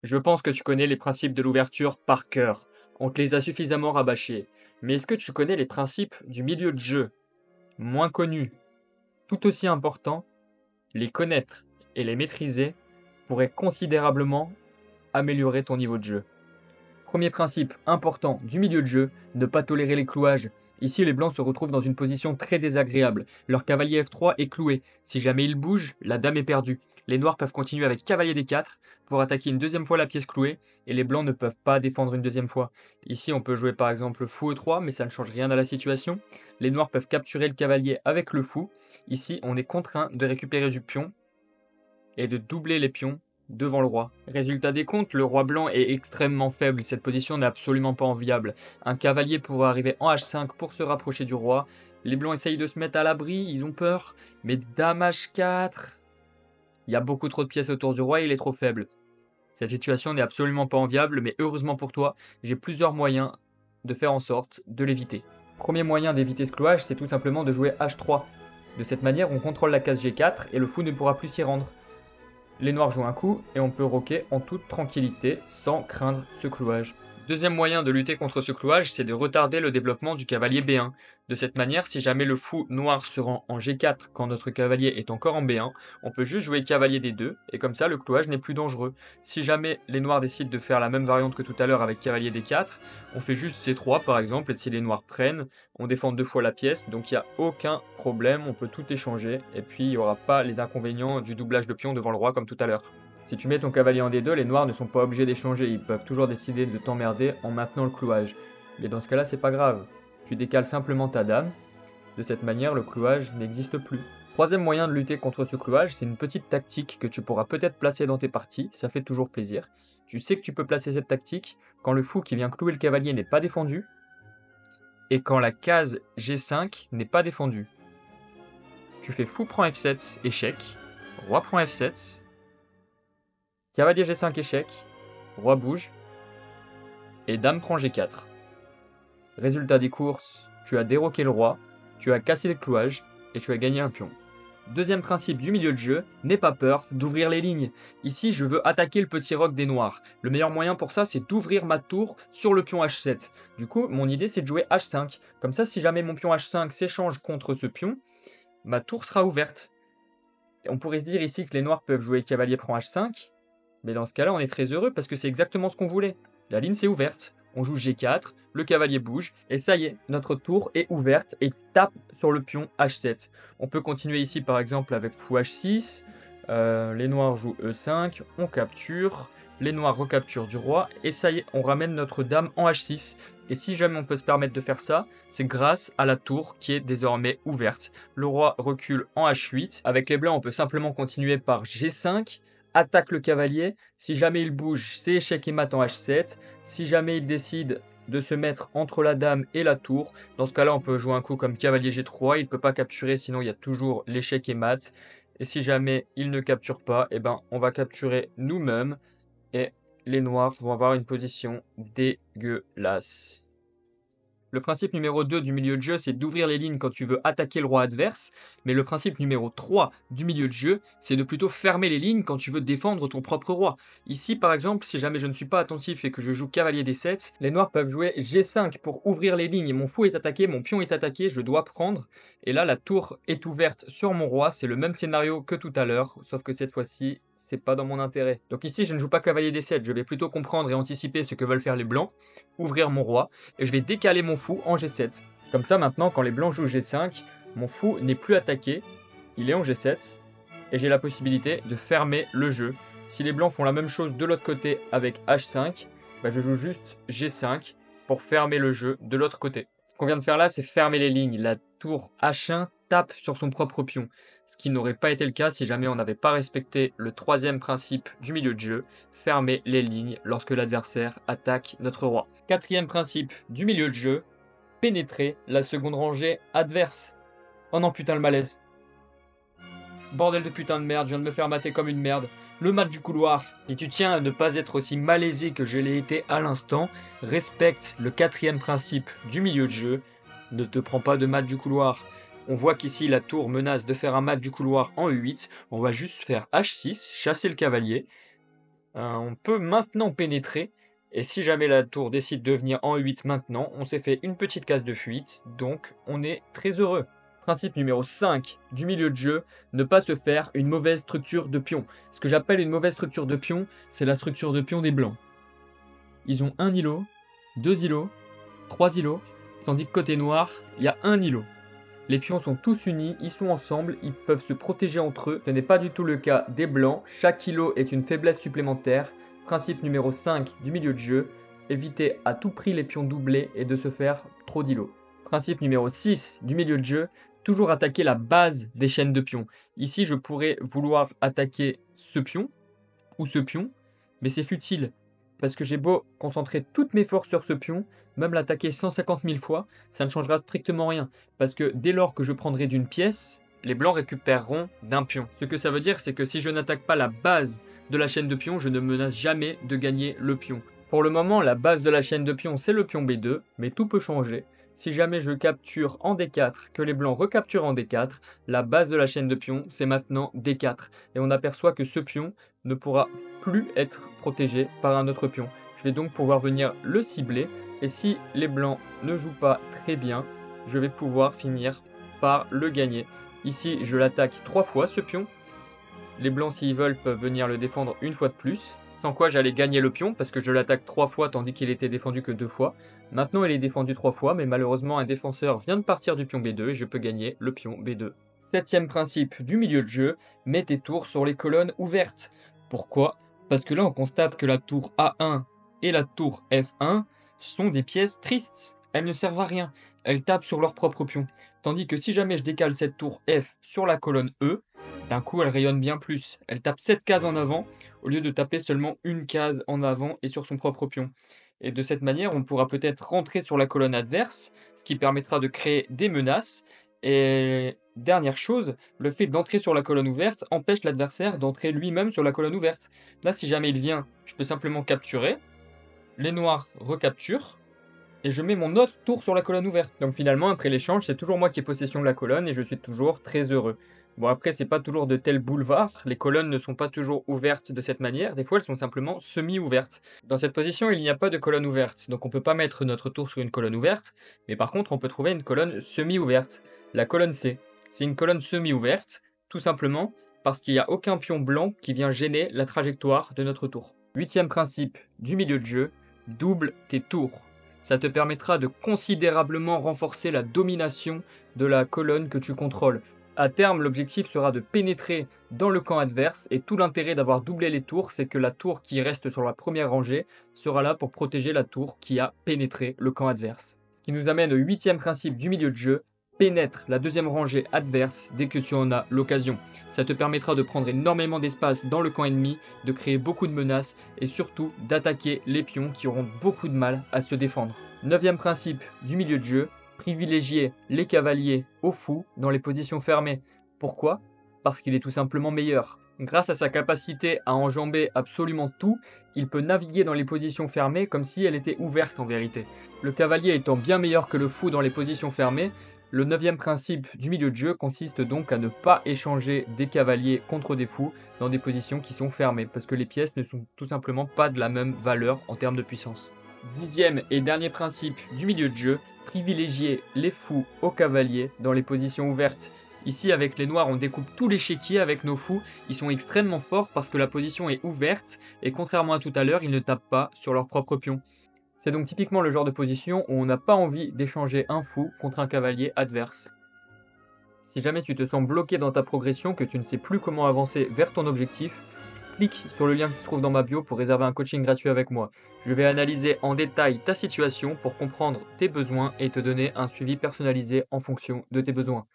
Je pense que tu connais les principes de l'ouverture par cœur. On te les a suffisamment rabâchés. Mais est-ce que tu connais les principes du milieu de jeu? Moins connus, tout aussi importants, les connaître et les maîtriser pourrait considérablement améliorer ton niveau de jeu. Premier principe important du milieu de jeu, ne pas tolérer les clouages. Ici, les blancs se retrouvent dans une position très désagréable. Leur cavalier F3 est cloué. Si jamais il bouge, la dame est perdue. Les noirs peuvent continuer avec cavalier D4 pour attaquer une deuxième fois la pièce clouée, et les blancs ne peuvent pas défendre une deuxième fois. Ici, on peut jouer par exemple fou E3, mais ça ne change rien à la situation. Les noirs peuvent capturer le cavalier avec le fou. Ici, on est contraint de récupérer du pion et de doubler les pions devant le roi. Résultat des comptes, le roi blanc est extrêmement faible, cette position n'est absolument pas enviable. Un cavalier pourrait arriver en H5 pour se rapprocher du roi. Les blancs essayent de se mettre à l'abri, ils ont peur, mais dame H4, il y a beaucoup trop de pièces autour du roi et il est trop faible. Cette situation n'est absolument pas enviable, mais heureusement pour toi, j'ai plusieurs moyens de faire en sorte de l'éviter. Premier moyen d'éviter ce clouage, c'est tout simplement de jouer H3. De cette manière, on contrôle la case G4 et le fou ne pourra plus s'y rendre. Les noirs jouent un coup et on peut roquer en toute tranquillité sans craindre ce clouage. Deuxième moyen de lutter contre ce clouage, c'est de retarder le développement du cavalier B1. De cette manière, si jamais le fou noir se rend en G4 quand notre cavalier est encore en B1, on peut juste jouer cavalier D2 et comme ça le clouage n'est plus dangereux. Si jamais les noirs décident de faire la même variante que tout à l'heure avec cavalier D4, on fait juste C3 par exemple et si les noirs prennent, on défend deux fois la pièce, donc il n'y a aucun problème, on peut tout échanger et puis il n'y aura pas les inconvénients du doublage de pion devant le roi comme tout à l'heure. Si tu mets ton cavalier en D2, les noirs ne sont pas obligés d'échanger, ils peuvent toujours décider de t'emmerder en maintenant le clouage. Mais dans ce cas-là, c'est pas grave. Tu décales simplement ta dame. De cette manière, le clouage n'existe plus. Troisième moyen de lutter contre ce clouage, c'est une petite tactique que tu pourras peut-être placer dans tes parties, ça fait toujours plaisir. Tu sais que tu peux placer cette tactique quand le fou qui vient clouer le cavalier n'est pas défendu et quand la case G5 n'est pas défendue. Tu fais fou prend F7, échec, roi prend F7, cavalier G5 échec, roi bouge, et dame prend G4. Résultat des courses, tu as déroqué le roi, tu as cassé le clouage, et tu as gagné un pion. Deuxième principe du milieu de jeu, n'aie pas peur d'ouvrir les lignes. Ici, je veux attaquer le petit roc des noirs. Le meilleur moyen pour ça, c'est d'ouvrir ma tour sur le pion H7. Du coup, mon idée, c'est de jouer H5. Comme ça, si jamais mon pion H5 s'échange contre ce pion, ma tour sera ouverte. Et on pourrait se dire ici que les noirs peuvent jouer cavalier prend H5, mais dans ce cas-là, on est très heureux parce que c'est exactement ce qu'on voulait. La ligne s'est ouverte, on joue G4, le cavalier bouge, et ça y est, notre tour est ouverte et tape sur le pion H7. On peut continuer ici par exemple avec fou H6, les noirs jouent E5, on capture, les noirs recapturent du roi, et ça y est, on ramène notre dame en H6. Et si jamais on peut se permettre de faire ça, c'est grâce à la tour qui est désormais ouverte. Le roi recule en H8, avec les blancs on peut simplement continuer par G5, attaque le cavalier, si jamais il bouge, c'est échec et mat en H7, si jamais il décide de se mettre entre la dame et la tour, dans ce cas-là on peut jouer un coup comme cavalier G3, il ne peut pas capturer sinon il y a toujours l'échec et mat, et si jamais il ne capture pas, eh ben, on va capturer nous-mêmes, et les noirs vont avoir une position dégueulasse. Le principe numéro 2 du milieu de jeu, c'est d'ouvrir les lignes quand tu veux attaquer le roi adverse, mais le principe numéro 3 du milieu de jeu, c'est de plutôt fermer les lignes quand tu veux défendre ton propre roi. Ici, par exemple, si jamais je ne suis pas attentif et que je joue cavalier D7, les noirs peuvent jouer G5 pour ouvrir les lignes, et mon fou est attaqué, mon pion est attaqué, je dois prendre, et là, la tour est ouverte sur mon roi, c'est le même scénario que tout à l'heure, sauf que cette fois-ci, c'est pas dans mon intérêt. Donc ici, je ne joue pas cavalier D7, je vais plutôt comprendre et anticiper ce que veulent faire les blancs, ouvrir mon roi, et je vais décaler mon fou en G7. Comme ça, maintenant, quand les blancs jouent G5, mon fou n'est plus attaqué, il est en G7, et j'ai la possibilité de fermer le jeu. Si les blancs font la même chose de l'autre côté avec H5, bah je joue juste G5 pour fermer le jeu de l'autre côté. Ce qu'on vient de faire là, c'est fermer les lignes. La tour H1 tape sur son propre pion, ce qui n'aurait pas été le cas si jamais on n'avait pas respecté le troisième principe du milieu de jeu, fermer les lignes lorsque l'adversaire attaque notre roi. Quatrième principe du milieu de jeu, pénétrer la seconde rangée adverse. Oh non putain le malaise. Bordel de putain de merde, je viens de me faire mater comme une merde. Le mat du couloir. Si tu tiens à ne pas être aussi malaisé que je l'ai été à l'instant, respecte le quatrième principe du milieu de jeu. Ne te prends pas de mat du couloir. On voit qu'ici la tour menace de faire un mat du couloir en E8. On va juste faire H6, chasser le cavalier. On peut maintenant pénétrer, et si jamais la tour décide de venir en 8 maintenant, on s'est fait une petite case de fuite, donc on est très heureux. Principe numéro 5 du milieu de jeu, ne pas se faire une mauvaise structure de pion. Ce que j'appelle une mauvaise structure de pion, c'est la structure de pion des blancs. Ils ont un îlot, 2 îlots, 3 îlots, tandis que côté noir, il y a un îlot. Les pions sont tous unis, ils sont ensemble, ils peuvent se protéger entre eux. Ce n'est pas du tout le cas des blancs, chaque îlot est une faiblesse supplémentaire. Principe numéro 5 du milieu de jeu, éviter à tout prix les pions doublés et de se faire trop d'îlots. Principe numéro 6 du milieu de jeu, toujours attaquer la base des chaînes de pions. Ici, je pourrais vouloir attaquer ce pion ou ce pion, mais c'est futile. Parce que j'ai beau concentrer toutes mes forces sur ce pion, même l'attaquer 150 000 fois, ça ne changera strictement rien. Parce que dès lors que je prendrai d'une pièce, les blancs récupéreront d'un pion. Ce que ça veut dire, c'est que si je n'attaque pas la base de la chaîne de pions, je ne menace jamais de gagner le pion. Pour le moment, la base de la chaîne de pions, c'est le pion B2, mais tout peut changer. Si jamais je capture en D4, que les blancs recapturent en D4, la base de la chaîne de pions, c'est maintenant D4. Et on aperçoit que ce pion ne pourra plus être protégé par un autre pion. Je vais donc pouvoir venir le cibler, et si les blancs ne jouent pas très bien, je vais pouvoir finir par le gagner. Ici, je l'attaque 3 fois ce pion. Les blancs, s'ils veulent, peuvent venir le défendre une fois de plus. Sans quoi j'allais gagner le pion, parce que je l'attaque 3 fois tandis qu'il était défendu que 2 fois. Maintenant il est défendu 3 fois, mais malheureusement un défenseur vient de partir du pion B2 et je peux gagner le pion B2. Septième principe du milieu de jeu, mets tes tours sur les colonnes ouvertes. Pourquoi? Parce que là on constate que la tour A1 et la tour F1 sont des pièces tristes. Elles ne servent à rien, elles tapent sur leur propre pion. Tandis que si jamais je décale cette tour F sur la colonne E, d'un coup elle rayonne bien plus. Elle tape 7 cases en avant au lieu de taper seulement une case en avant et sur son propre pion. Et de cette manière, on pourra peut-être rentrer sur la colonne adverse, ce qui permettra de créer des menaces. Et dernière chose, le fait d'entrer sur la colonne ouverte empêche l'adversaire d'entrer lui-même sur la colonne ouverte. Là, si jamais il vient, je peux simplement capturer, les noirs recapturent, et je mets mon autre tour sur la colonne ouverte. Donc finalement, après l'échange, c'est toujours moi qui ai possession de la colonne, et je suis toujours très heureux. Bon, après, c'est pas toujours de tels boulevards, les colonnes ne sont pas toujours ouvertes de cette manière, des fois elles sont simplement semi-ouvertes. Dans cette position, il n'y a pas de colonne ouverte, donc on peut pas mettre notre tour sur une colonne ouverte, mais par contre on peut trouver une colonne semi-ouverte, la colonne C. C'est une colonne semi-ouverte, tout simplement parce qu'il n'y a aucun pion blanc qui vient gêner la trajectoire de notre tour. Huitième principe du milieu de jeu, double tes tours. Ça te permettra de considérablement renforcer la domination de la colonne que tu contrôles. À terme, l'objectif sera de pénétrer dans le camp adverse et tout l'intérêt d'avoir doublé les tours, c'est que la tour qui reste sur la première rangée sera là pour protéger la tour qui a pénétré le camp adverse. Ce qui nous amène au huitième principe du milieu de jeu, pénètre la deuxième rangée adverse dès que tu en as l'occasion. Ça te permettra de prendre énormément d'espace dans le camp ennemi, de créer beaucoup de menaces et surtout d'attaquer les pions qui auront beaucoup de mal à se défendre. Neuvième principe du milieu de jeu, privilégier les cavaliers aux fous dans les positions fermées. Pourquoi? Parce qu'il est tout simplement meilleur. Grâce à sa capacité à enjamber absolument tout, il peut naviguer dans les positions fermées comme si elles étaient ouvertes en vérité. Le cavalier étant bien meilleur que le fou dans les positions fermées, le neuvième principe du milieu de jeu consiste donc à ne pas échanger des cavaliers contre des fous dans des positions qui sont fermées, parce que les pièces ne sont tout simplement pas de la même valeur en termes de puissance. Dixième et dernier principe du milieu de jeu, privilégier les fous aux cavaliers dans les positions ouvertes. Ici, avec les noirs, on découpe tous les chéquiers avec nos fous. Ils sont extrêmement forts parce que la position est ouverte et contrairement à tout à l'heure, ils ne tapent pas sur leur propre pion. C'est donc typiquement le genre de position où on n'a pas envie d'échanger un fou contre un cavalier adverse. Si jamais tu te sens bloqué dans ta progression, que tu ne sais plus comment avancer vers ton objectif, clique sur le lien qui se trouve dans ma bio pour réserver un coaching gratuit avec moi. Je vais analyser en détail ta situation pour comprendre tes besoins et te donner un suivi personnalisé en fonction de tes besoins.